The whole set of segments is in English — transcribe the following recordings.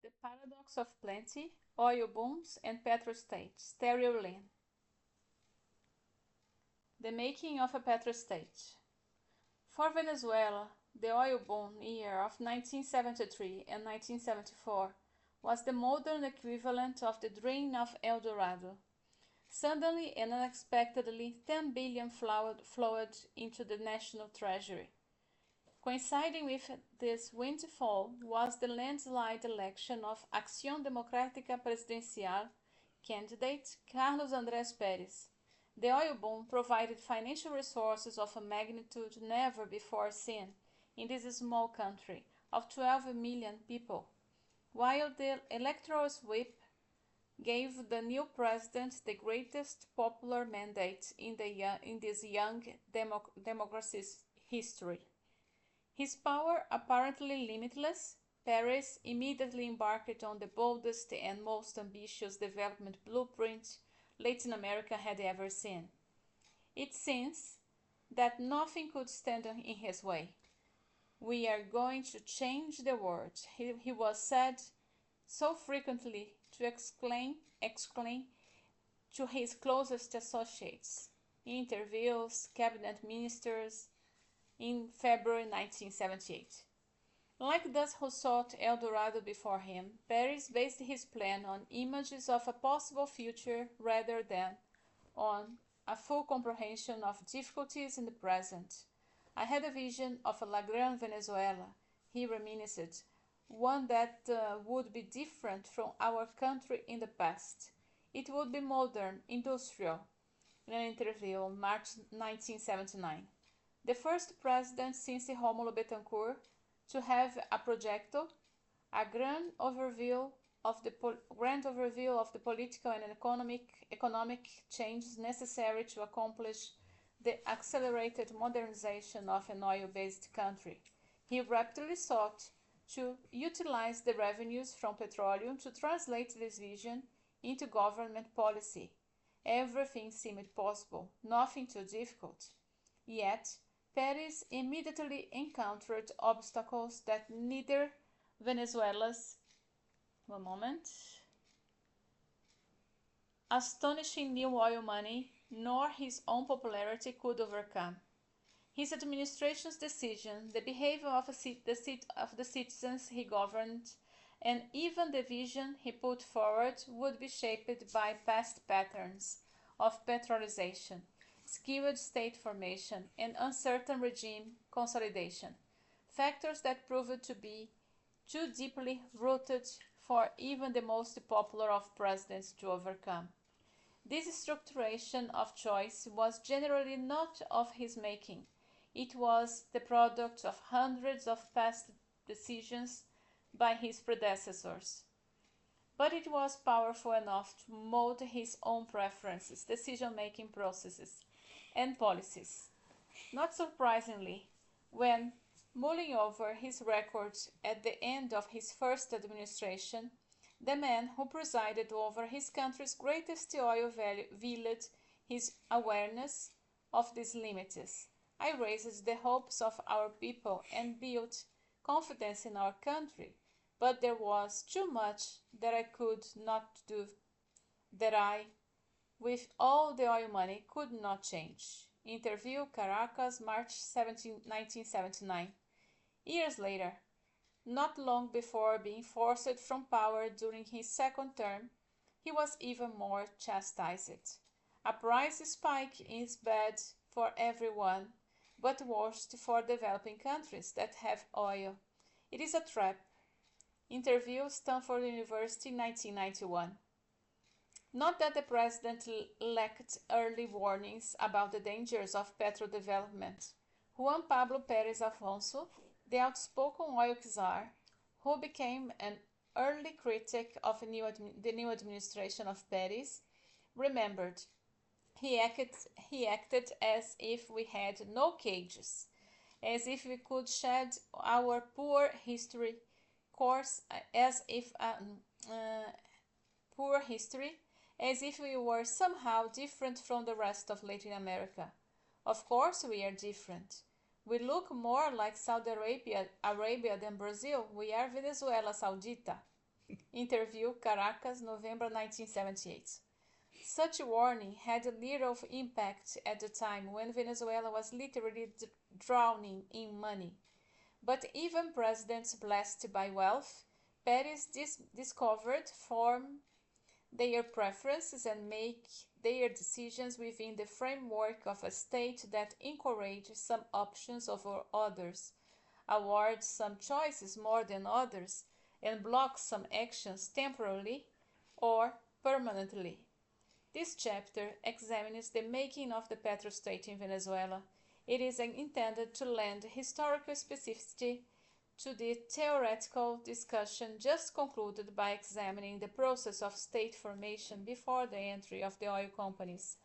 The paradox of plenty, oil booms, and Petro-State. Stereo Lynn. The making of a Petro-State. For Venezuela, the oil boom year of 1973 and 1974 was the modern equivalent of the drain of El Dorado. Suddenly and unexpectedly, 10 billion flowed into the national treasury. Coinciding with this windfall was the landslide election of Acción Democrática Presidencial candidate Carlos Andrés Pérez. The oil boom provided financial resources of a magnitude never before seen in this small country of 12 million people, while the electoral sweep gave the new president the greatest popular mandate in this young democracy's history. His power apparently limitless, Paris immediately embarked on the boldest and most ambitious development blueprint Latin America had ever seen. It seems that nothing could stand in his way. We are going to change the world, he was said so frequently to exclaim to his closest associates, interviews, cabinet ministers, in February 1978. Like those who sought El Dorado before him, Paris based his plan on images of a possible future rather than on a full comprehension of difficulties in the present. I had a vision of a La Gran Venezuela, he reminisced, one that would be different from our country in the past. It would be modern, industrial, in an interview in March 1979. The first president since Rómulo Betancourt to have a projecto, a grand overview of the political and economic changes necessary to accomplish the accelerated modernization of an oil-based country. He rapidly sought to utilize the revenues from petroleum to translate this vision into government policy. Everything seemed possible, nothing too difficult. Yet, Paris immediately encountered obstacles that neither Venezuela's astonishing new oil money nor his own popularity could overcome. His administration's decision, the behavior of the citizens he governed, and even the vision he put forward would be shaped by past patterns of petrolization, skewed state formation, and uncertain regime consolidation, factors that proved to be too deeply rooted for even the most popular of presidents to overcome. This structuration of choice was generally not of his making. It was the product of hundreds of past decisions by his predecessors. But it was powerful enough to mold his own preferences, decision-making processes, and policies. Not surprisingly, when mulling over his records at the end of his first administration, the man who presided over his country's greatest oil village his awareness of these limits. I raised the hopes of our people and built confidence in our country, but there was too much that I could not do, that I, with all the oil money, could not change. Interview, Caracas, March 17, 1979. Years later, not long before being forced from power during his second term, he was even more chastised. A price spike is bad for everyone, but worst for developing countries that have oil. It is a trap. Interview, Stanford University, 1991. Not that the president lacked early warnings about the dangers of petrodevelopment. Juan Pablo Pérez Afonso, the outspoken oil czar, who became an early critic of the new administration of Pérez, remembered, he acted as if we had no cages, as if we could shed our poor history course, as if we were somehow different from the rest of Latin America. Of course we are different. We look more like Saudi Arabia than Brazil. We are Venezuela Saudita. Interview, Caracas, November 1978. Such warning had little impact at the time when Venezuela was literally drowning in money. But even presidents blessed by wealth, Paris discovered, form their preferences and make their decisions within the framework of a state that encourages some options over others, awards some choices more than others, and blocks some actions temporarily or permanently. This chapter examines the making of the Petro-State in Venezuela. It is intended to lend historical specificity to the theoretical discussion just concluded by examining the process of state formation before the entry of the oil companies.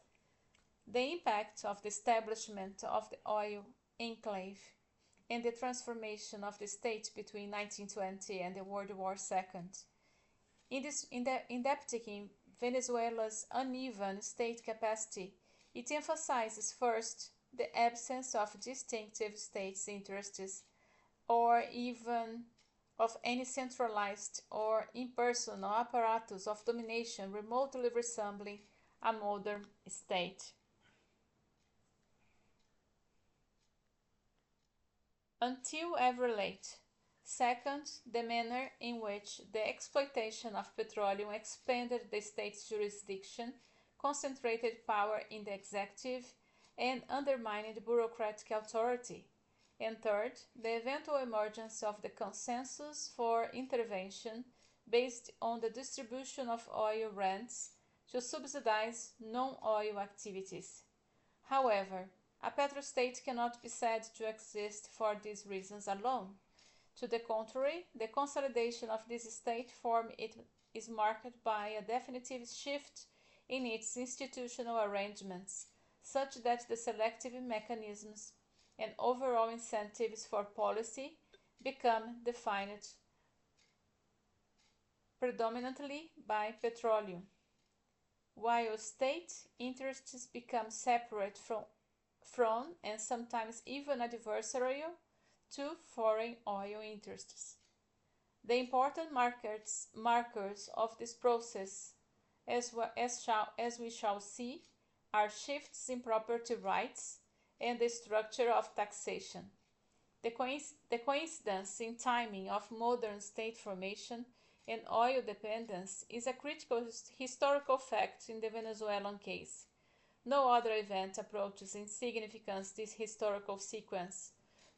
The impact of the establishment of the oil enclave and the transformation of the state between 1920 and the World War II. In depicting Venezuela's uneven state capacity, it emphasizes first the absence of distinctive state interests or even of any centralized or impersonal apparatus of domination remotely resembling a modern state. Until ever late. Second, the manner in which the exploitation of petroleum expanded the state's jurisdiction, concentrated power in the executive, and undermined bureaucratic authority. And third, the eventual emergence of the consensus for intervention based on the distribution of oil rents to subsidize non-oil activities. However, a petro-state cannot be said to exist for these reasons alone. To the contrary, the consolidation of this state form is marked by a definitive shift in its institutional arrangements, such that the selective mechanisms and overall incentives for policy become defined predominantly by petroleum, while state interests become separate from and sometimes even adversarial to foreign oil interests. The important markers of this process, as we shall see, are shifts in property rights and the structure of taxation. The coincidence in timing of modern state formation and oil dependence is a critical historical fact in the Venezuelan case. No other event approaches in significance this historical sequence.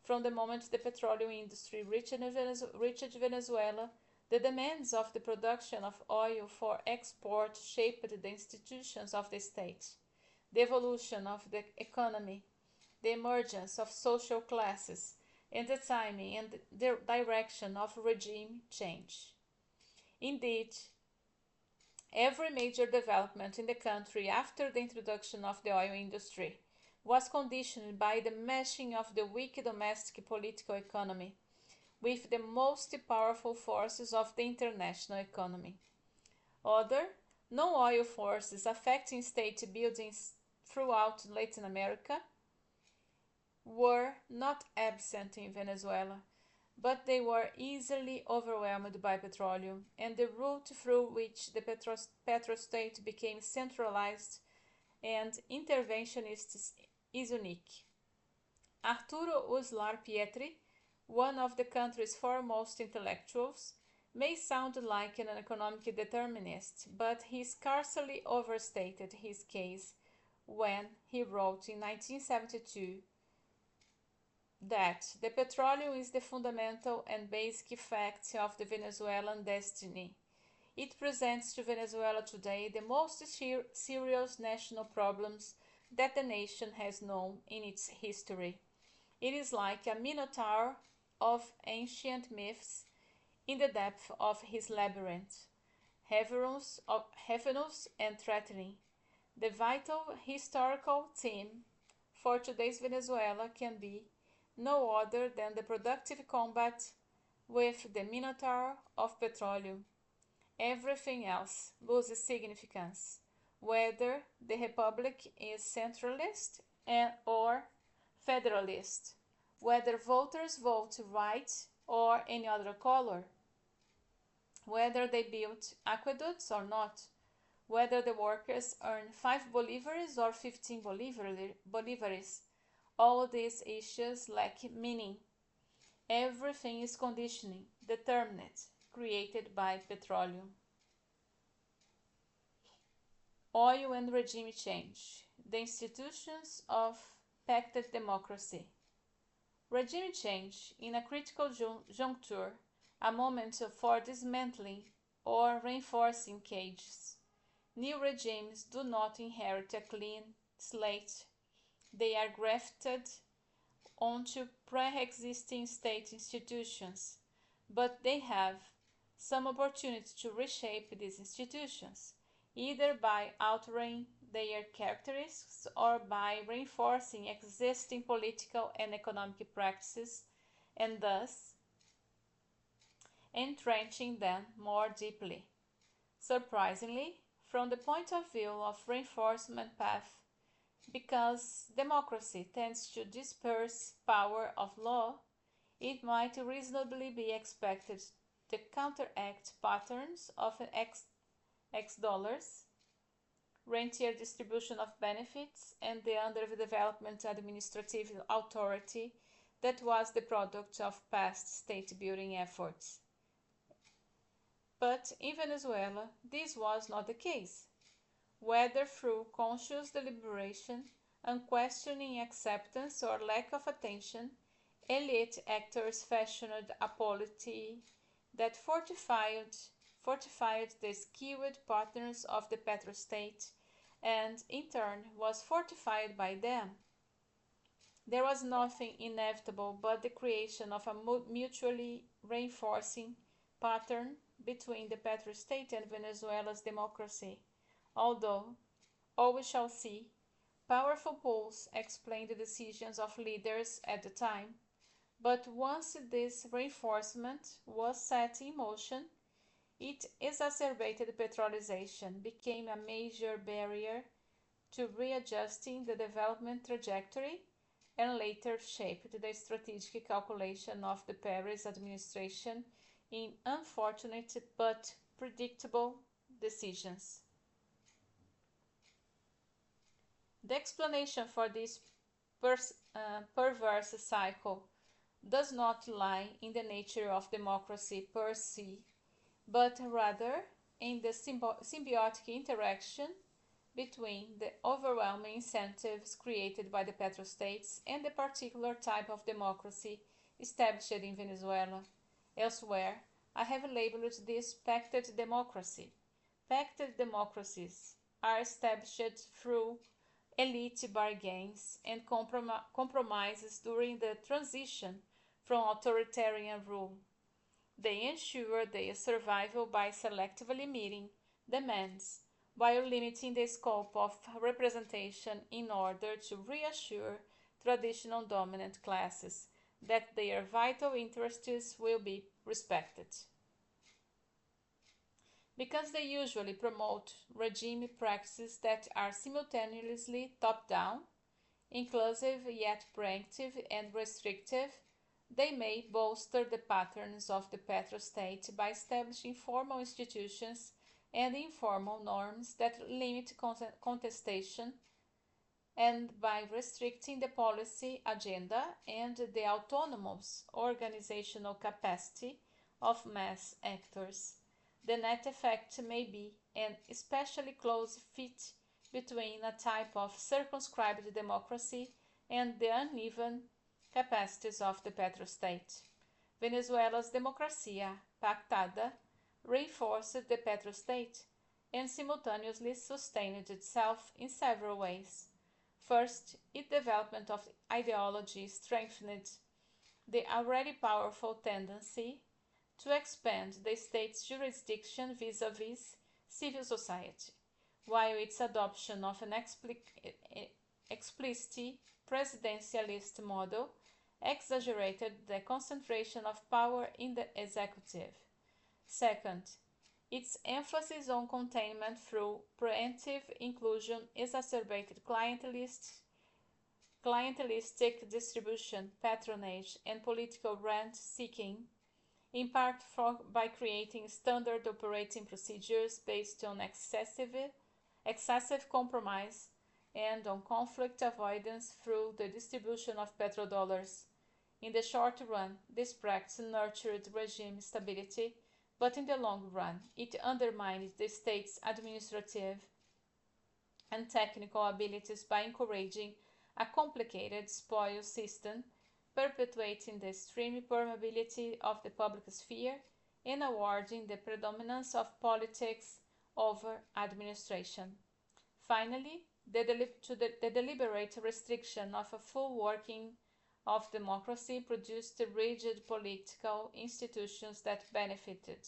From the moment the petroleum industry reached Venezuela, the demands of the production of oil for export shaped the institutions of the state, the evolution of the economy, the emergence of social classes, and the timing and the direction of regime change. Indeed, every major development in the country after the introduction of the oil industry was conditioned by the meshing of the weak domestic political economy with the most powerful forces of the international economy. Other non-oil forces affecting state buildings throughout Latin America were not absent in Venezuela, but they were easily overwhelmed by petroleum, and the route through which the Petro-State became centralized and interventionist is unique. Arturo Uslar Pietri, one of the country's foremost intellectuals, may sound like an economic determinist, but he scarcely overstated his case when he wrote in 1972 that the petroleum is the fundamental and basic fact of the Venezuelan destiny. It presents to Venezuela today the most serious national problems that the nation has known in its history. It is like a minotaur of ancient myths in the depth of his labyrinth, cavernous and threatening. The vital historical theme for today's Venezuela can be no other than the productive combat with the minotaur of petroleum. Everything else loses significance, whether the republic is centralist or federalist, whether voters vote right or any other color. whether they built aqueducts or not, whether the workers earn 5 bolívares or 15 bolívares. All these issues lack meaning. Everything is conditioning, determinate, created by petroleum. Oil and regime change. The institutions of pacted democracy. Regime change in a critical juncture, a moment for dismantling or reinforcing cages. New regimes do not inherit a clean slate. They are grafted onto pre-existing state institutions, but they have some opportunity to reshape these institutions, either by altering their characteristics or by reinforcing existing political and economic practices and thus entrenching them more deeply. Surprisingly, from the point of view of reinforcement path, because democracy tends to disperse power of law, it might reasonably be expected to counteract patterns of an X dollars, rentier distribution of benefits, and the underdevelopment administrative authority that was the product of past state-building efforts. But in Venezuela, this was not the case. Whether through conscious deliberation, unquestioning acceptance, or lack of attention, elite actors fashioned a polity that fortified the skewed patterns of the Petro-State and, in turn, was fortified by them. There was nothing inevitable but the creation of a mutually reinforcing pattern between the Petro-State and Venezuela's democracy. Although, all we shall see, powerful pulls explain the decisions of leaders at the time, but once this reinforcement was set in motion, it exacerbated petrolization, became a major barrier to readjusting the development trajectory, and later shaped the strategic calculation of the Paris administration in unfortunate but predictable decisions. The explanation for this perverse cycle does not lie in the nature of democracy per se, but rather in the symbiotic interaction between the overwhelming incentives created by the Petro-States and the particular type of democracy established in Venezuela. Elsewhere, I have labeled this pacted democracy. Pacted democracies are established through elite bargains and compromises during the transition from authoritarian rule. They ensure their survival by selectively meeting demands while limiting the scope of representation in order to reassure traditional dominant classes that their vital interests will be respected. Because they usually promote regime practices that are simultaneously top-down, inclusive yet preemptive and restrictive, they may bolster the patterns of the Petro-State by establishing formal institutions and informal norms that limit contestation, and by restricting the policy agenda and the autonomous organizational capacity of mass actors. The net effect may be an especially close fit between a type of circumscribed democracy and the uneven capacities of the Petro-State. Venezuela's democracia pactada reinforced the Petro-State and simultaneously sustained itself in several ways. First, its development of ideology strengthened the already powerful tendency to expand the state's jurisdiction vis-à-vis civil society, while its adoption of an explicit presidentialist model exaggerated the concentration of power in the executive. Second, its emphasis on containment through preemptive inclusion exacerbated clientelistic distribution, patronage, and political rent-seeking in part by creating standard operating procedures based on excessive compromise and on conflict avoidance through the distribution of petrodollars. In the short run, this practice nurtured regime stability, but in the long run, it undermined the state's administrative and technical abilities by encouraging a complicated spoil system, perpetuating the extreme permeability of the public sphere and awarding the predominance of politics over administration. Finally, the deliberate restriction of a full working of democracy produced rigid political institutions that benefited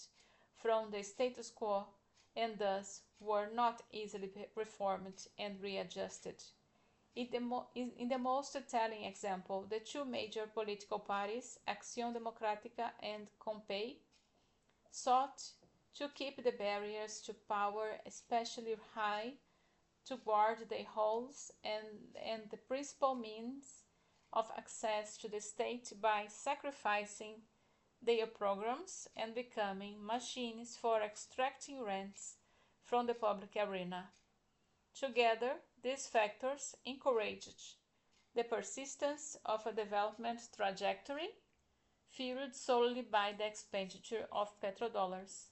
from the status quo and thus were not easily reformed and readjusted. In the most telling example, the two major political parties, Acción Democrática and COMPEI, sought to keep the barriers to power especially high to guard their holes and the principal means of access to the state by sacrificing their programs and becoming machines for extracting rents from the public arena. Together, these factors encouraged the persistence of a development trajectory fueled solely by the expenditure of petrodollars.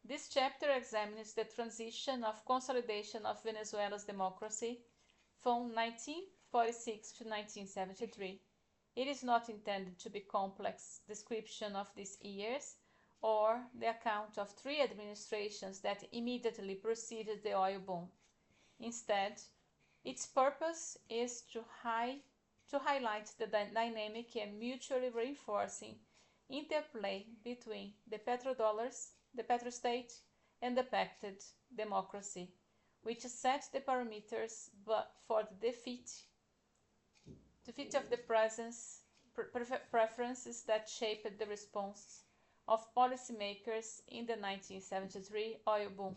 This chapter examines the transition of consolidation of Venezuela's democracy from 1946 to 1973. It is not intended to be a complex description of these years or the account of three administrations that immediately preceded the oil boom. Instead, its purpose is to highlight the dynamic and mutually reinforcing interplay between the petrodollars, the Petro-State, and the pacted democracy, which set the parameters for the defeat of the preferences that shaped the response of policymakers in the 1973 oil boom,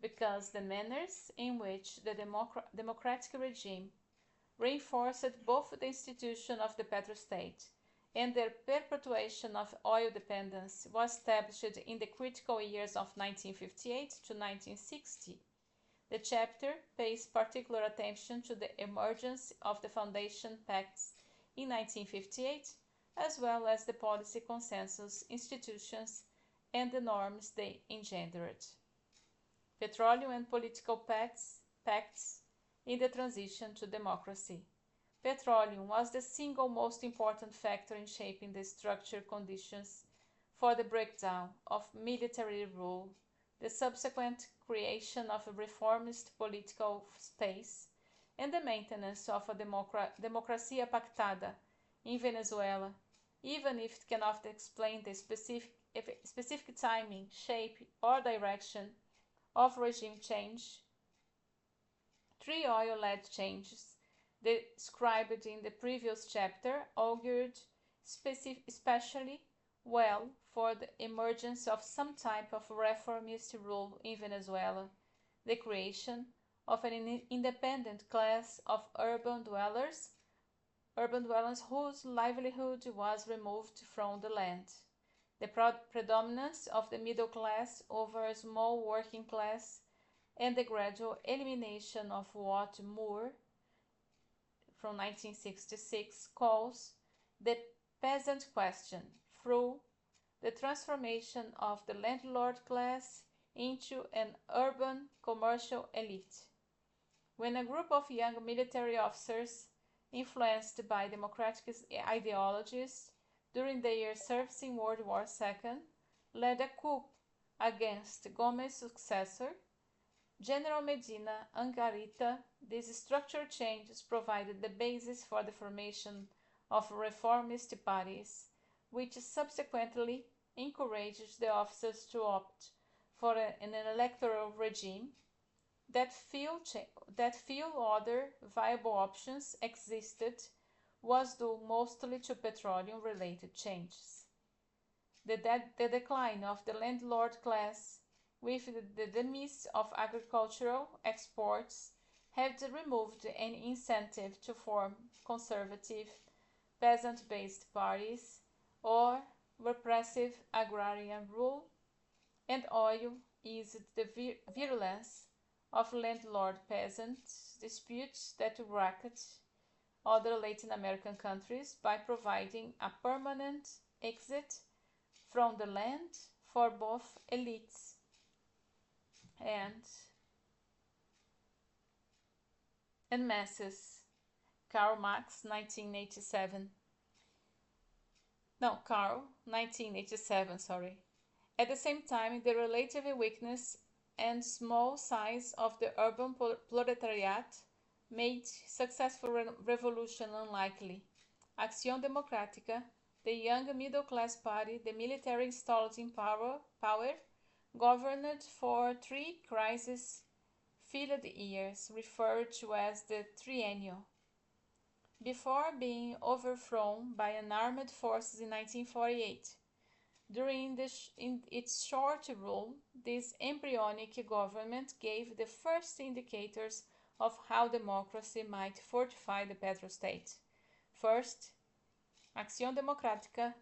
because the manners in which the democratic regime reinforced both the institution of the Petro-State and their perpetuation of oil dependence was established in the critical years of 1958 to 1960. The chapter pays particular attention to the emergence of the Foundation Pacts in 1958, as well as the policy consensus institutions and the norms they engendered. Petroleum and political pacts in the transition to democracy. Petroleum was the single most important factor in shaping the structural conditions for the breakdown of military rule, the subsequent creation of a reformist political space, and the maintenance of a democracia pactada in Venezuela, even if it cannot explain the specific timing, shape, or direction of regime change. Three oil-led changes described in the previous chapter augured especially well for the emergence of some type of reformist rule in Venezuela, the creation of an independent class of urban dwellers whose livelihood was removed from the land, the predominance of the middle class over a small working class, and the gradual elimination of what Moore, from 1966, calls the peasant question through the transformation of the landlord class into an urban commercial elite. When a group of young military officers, influenced by democratic ideologies during their service in World War II, led a coup against Gomez's successor, General Medina Angarita, these structural changes provided the basis for the formation of reformist parties, which subsequently encouraged the officers to opt for an electoral regime that few other viable options existed was due mostly to petroleum-related changes. The decline of the landlord class with the demise of agricultural exports had removed any incentive to form conservative peasant-based parties, or repressive agrarian rule, and oil eased the virulence of landlord-peasant disputes that racked other Latin American countries by providing a permanent exit from the land for both elites and masses. Karl Marx, 1987. No, Karl, 1987, sorry. At the same time, the relative weakness and small size of the urban proletariat made successful revolution unlikely. Acción Democrática, the young middle-class party, the military installed in power, governed for 3 crisis-filled years, referred to as the triennial, before being overthrown by armed forces in 1948. During its short rule, this embryonic government gave the first indicators of how democracy might fortify the Petro-State. First, Acción Democrática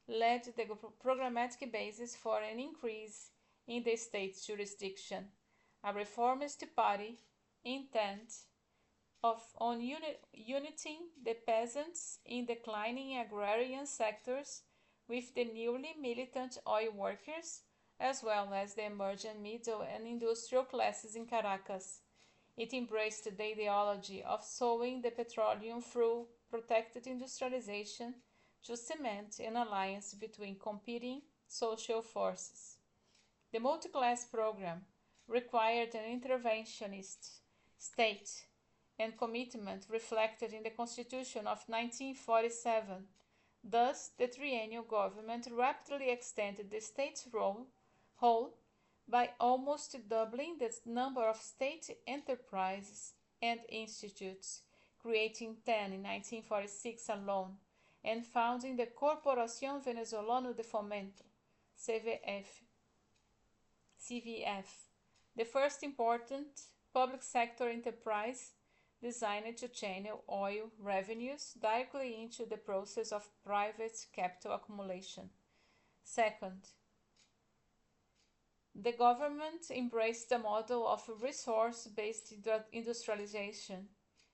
led the programmatic basis for an increase in the state's jurisdiction, a reformist party intent on uniting the peasants in declining agrarian sectors with the newly militant oil workers, as well as the emerging middle and industrial classes in Caracas. It embraced the ideology of sowing the petroleum through protected industrialization to cement an alliance between competing social forces. The multi-class program required an interventionist state and commitment reflected in the Constitution of 1947. Thus, the triennial government rapidly extended the state's role by almost doubling the number of state enterprises and institutes, creating 10 in 1946 alone, and founding the Corporación Venezolana de Fomento, CVF, the first important public sector enterprise designed to channel oil revenues directly into the process of private capital accumulation. Second, the government embraced the model of resource-based industrialization,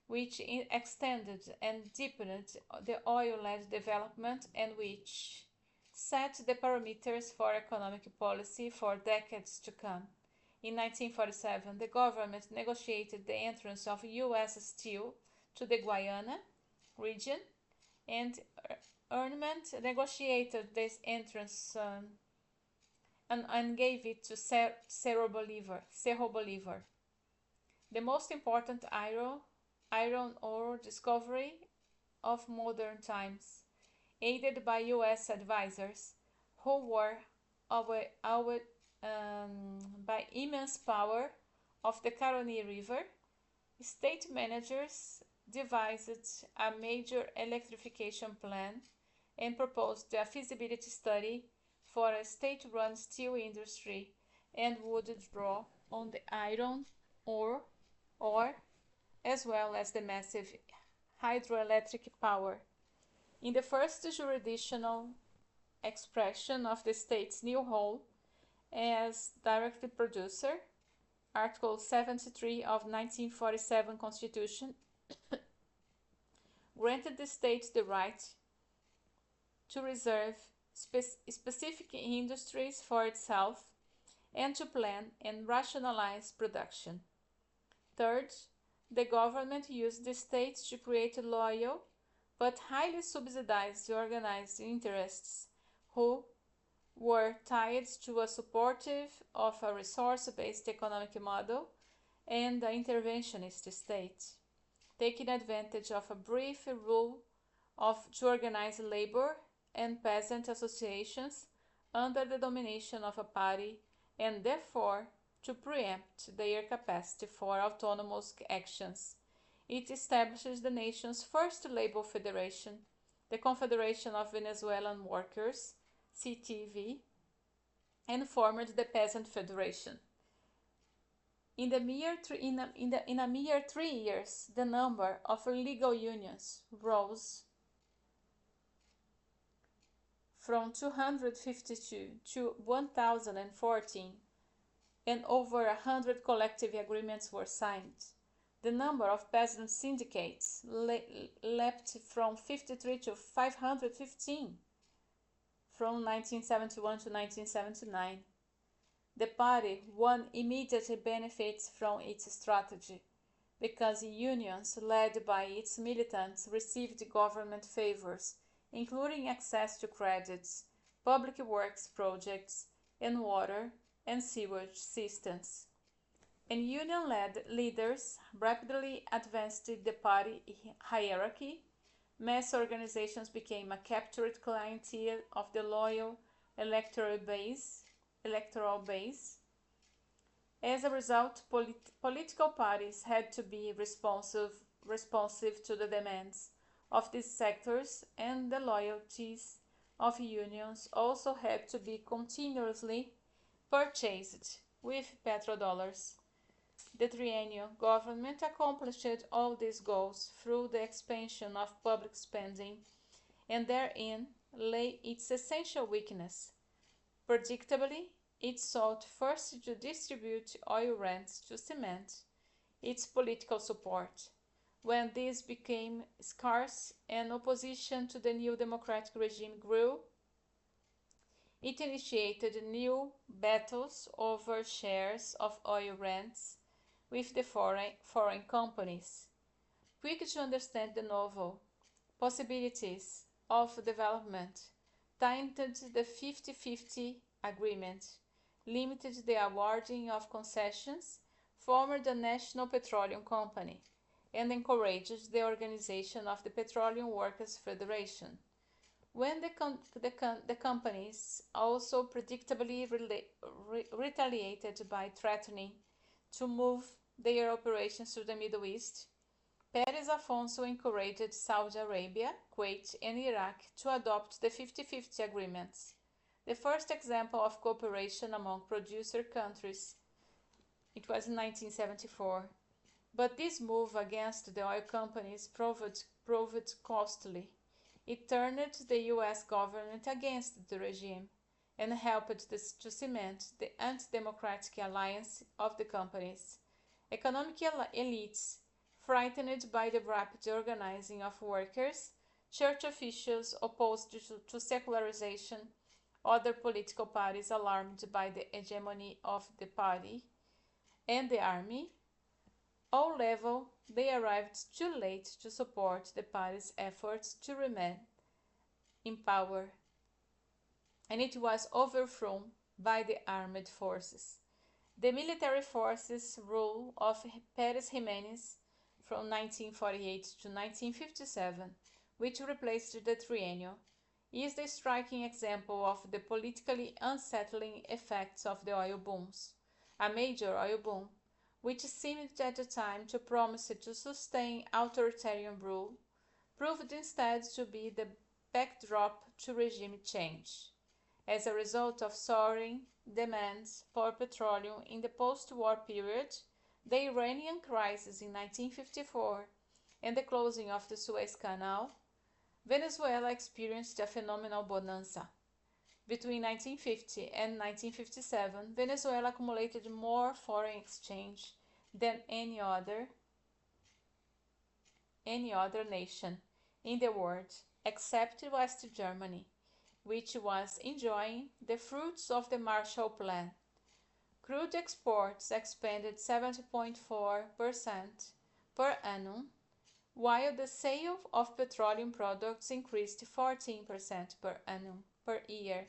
which extended and deepened the oil-led development and which set the parameters for economic policy for decades to come. In 1947, the government negotiated the entrance of U.S. steel to the Guiana region, and Armament negotiated this entrance and gave it to Cerro Bolivar, the most important iron ore discovery of modern times, aided by U.S. advisors who were awed by immense power of the Caroni River. State managers devised a major electrification plan and proposed a feasibility study for a state-run steel industry and would draw on the iron ore as well as the massive hydroelectric power. In the first jurisdictional expression of the state's new role as direct producer, Article 73 of 1947 Constitution granted the state the right to reserve specific industries for itself and to plan and rationalize production. Third, the government used the state to create loyal but highly subsidized organized interests who were tied to a supportive of a resource-based economic model and the interventionist state, taking advantage of a brief rule to organize labor and peasant associations under the domination of a party and therefore to preempt their capacity for autonomous actions. It establishes the nation's first labor federation, the Confederation of Venezuelan Workers, CTV, and formed the Peasant Federation. In a mere 3 years, the number of legal unions rose from 252 to 1014, and over 100 collective agreements were signed. The number of peasant syndicates leapt from 53 to 515 from 1971 to 1979. The party won immediate benefits from its strategy, because unions led by its militants received government favors, including access to credits, public works projects, and water and sewage systems. And union-led leaders rapidly advanced the party hierarchy. Mass organizations became a captured clientele of the loyal electoral base. As a result, political parties had to be responsive to the demands of these sectors, and the loyalties of unions also had to be continuously purchased with petrodollars. The triennial government accomplished all these goals through the expansion of public spending, and therein lay its essential weakness. Predictably, it sought first to distribute oil rents to cement its political support. When these became scarce and opposition to the new democratic regime grew, it initiated new battles over shares of oil rents with the foreign companies. Quick to understand the novel possibilities of development, tainted the 50-50 agreement, limited the awarding of concessions, formed the National Petroleum Company, and encouraged the organization of the Petroleum Workers' Federation. When the companies also predictably retaliated by threatening to move their operations to the Middle East, Pérez Afonso encouraged Saudi Arabia, Kuwait, and Iraq to adopt the 50-50 agreements, the first example of cooperation among producer countries. It was in 1974. But this move against the oil companies proved costly. It turned the US government against the regime and helped to cement the anti-democratic alliance of the companies. Economic elites, frightened by the rapid organizing of workers, church officials opposed to secularization, other political parties alarmed by the hegemony of the party, and the army, all level, they arrived too late to support the party's efforts to remain in power, and it was overthrown by the armed forces. The military forces rule of Pérez Jiménez from 1948 to 1957, which replaced the triennial, is the striking example of the politically unsettling effects of the oil booms. A major oil boom, which seemed at the time to promise to sustain authoritarian rule, proved instead to be the backdrop to regime change. As a result of soaring demands for petroleum in the post-war period, the Iranian crisis in 1954, and the closing of the Suez Canal, Venezuela experienced a phenomenal bonanza. Between 1950 and 1957, Venezuela accumulated more foreign exchange than any other nation in the world, except West Germany, which was enjoying the fruits of the Marshall Plan. Crude exports expanded 70.4% per annum, while the sale of petroleum products increased 14% per annum per year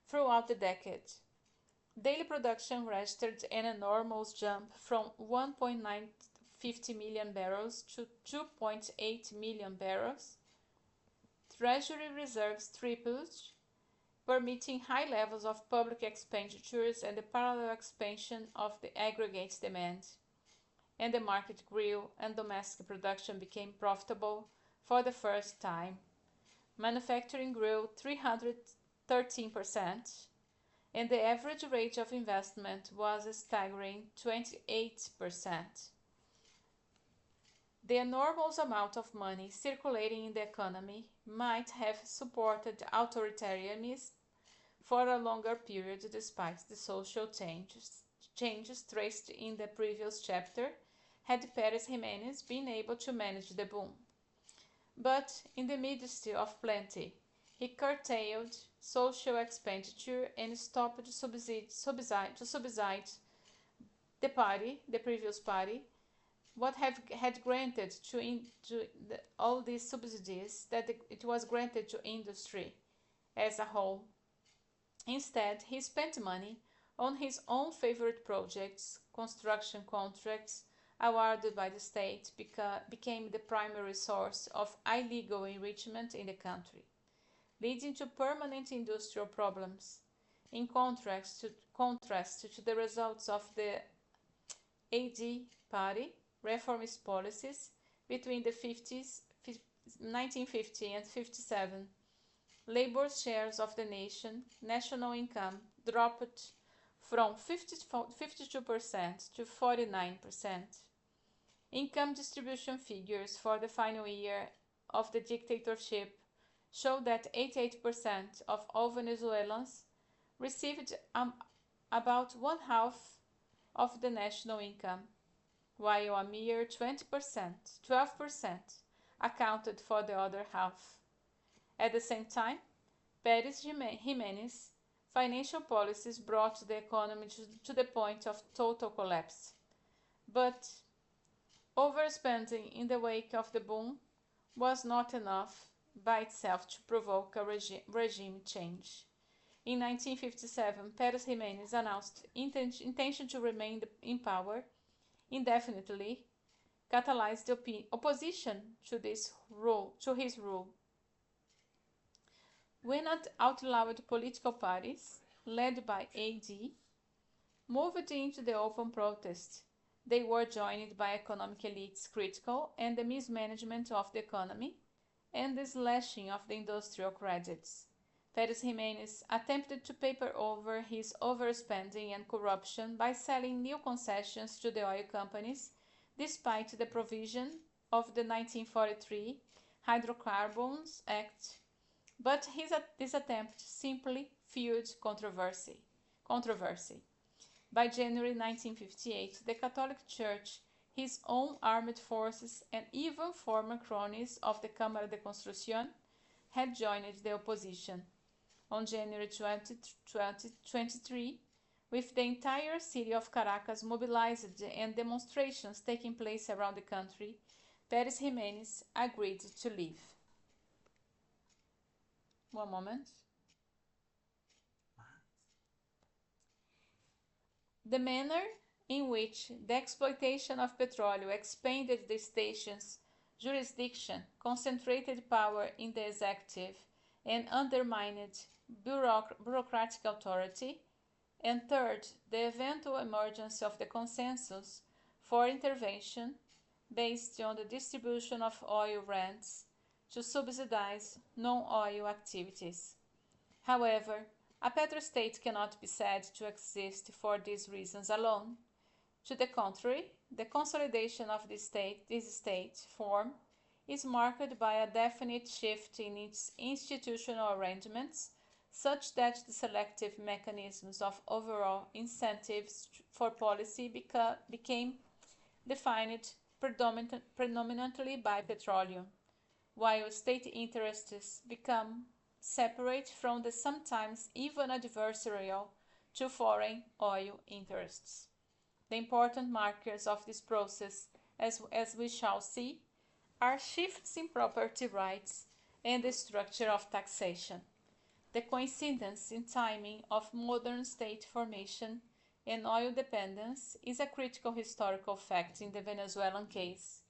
throughout the decade. Daily production registered an enormous jump from 1.950 million barrels to 2.8 million barrels. Treasury reserves tripled, permitting high levels of public expenditures and the parallel expansion of the aggregate demand. And the market grew and domestic production became profitable for the first time. Manufacturing grew 313%, and the average rate of investment was a staggering 28%. The enormous amount of money circulating in the economy might have supported authoritarianism for a longer period despite the social changes traced in the previous chapter had Pérez Jiménez been able to manage the boom. But in the midst of plenty, he curtailed social expenditure and stopped to subside the previous party, what had granted all these subsidies that it was granted to industry as a whole. Instead, he spent money on his own favorite projects. Construction contracts awarded by the state became the primary source of illegal enrichment in the country, leading to permanent industrial problems. In contrast to the results of the AD party reformist policies between the 1950 and 57, labor shares of the national income dropped from 52% to 49%. Income distribution figures for the final year of the dictatorship show that 88% of all Venezuelans received about one half of the national income, while a mere 12% accounted for the other half. At the same time, Pérez Jiménez financial policies brought the economy to the point of total collapse. But overspending in the wake of the boom was not enough by itself to provoke a regime change. In 1957, Pérez Jiménez announced intention to remain in power indefinitely, catalyzed the opposition to his rule. When outlawed political parties, led by AD, moved into the open protest, they were joined by economic elites critical and the mismanagement of the economy and the slashing of the industrial credits. Pérez Jiménez attempted to paper over his overspending and corruption by selling new concessions to the oil companies, despite the provision of the 1943 Hydrocarbons Act. But this attempt simply fueled controversy. By January 1958, the Catholic Church, his own armed forces, and even former cronies of the Cámara de Construcción had joined the opposition. On January 2023, with the entire city of Caracas mobilized and demonstrations taking place around the country, Pérez Jiménez agreed to leave. One moment. The manner in which the exploitation of petroleum expanded the state's jurisdiction, concentrated power in the executive, and undermined bureaucratic authority, and third, the eventual emergence of the consensus for intervention based on the distribution of oil rents to subsidize non-oil activities. However, a Petro-State cannot be said to exist for these reasons alone. To the contrary, the consolidation of this state form is marked by a definite shift in its institutional arrangements, such that the selective mechanisms of overall incentives for policy became defined predominantly by petroleum, while state interests become separate from the sometimes even adversarial to foreign oil interests. The important markers of this process, as we shall see, are shifts in property rights and the structure of taxation. The coincidence in timing of modern state formation and oil dependence is a critical historical fact in the Venezuelan case.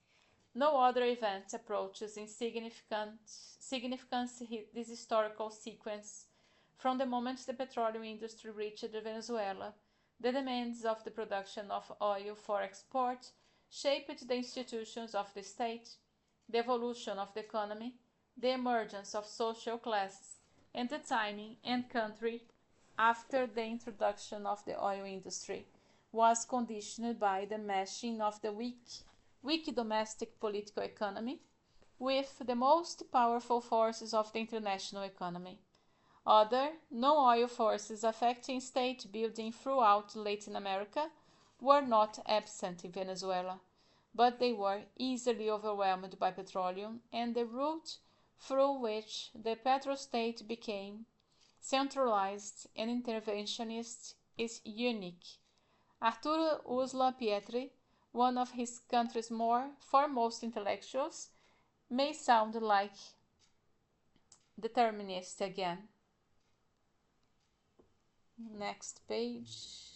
No other event approaches in significance this historical sequence. From the moment the petroleum industry reached Venezuela, the demands of the production of oil for export shaped the institutions of the state, the evolution of the economy, the emergence of social classes, and the timing and country after the introduction of the oil industry was conditioned by the meshing of the weak weak domestic political economy, with the most powerful forces of the international economy. Other non-oil forces affecting state building throughout Latin America were not absent in Venezuela, but they were easily overwhelmed by petroleum, and the route through which the Petro-State became centralized and interventionist is unique. Arturo Uslar Pietri, one of his country's foremost intellectuals, may sound like determinist again. Next page.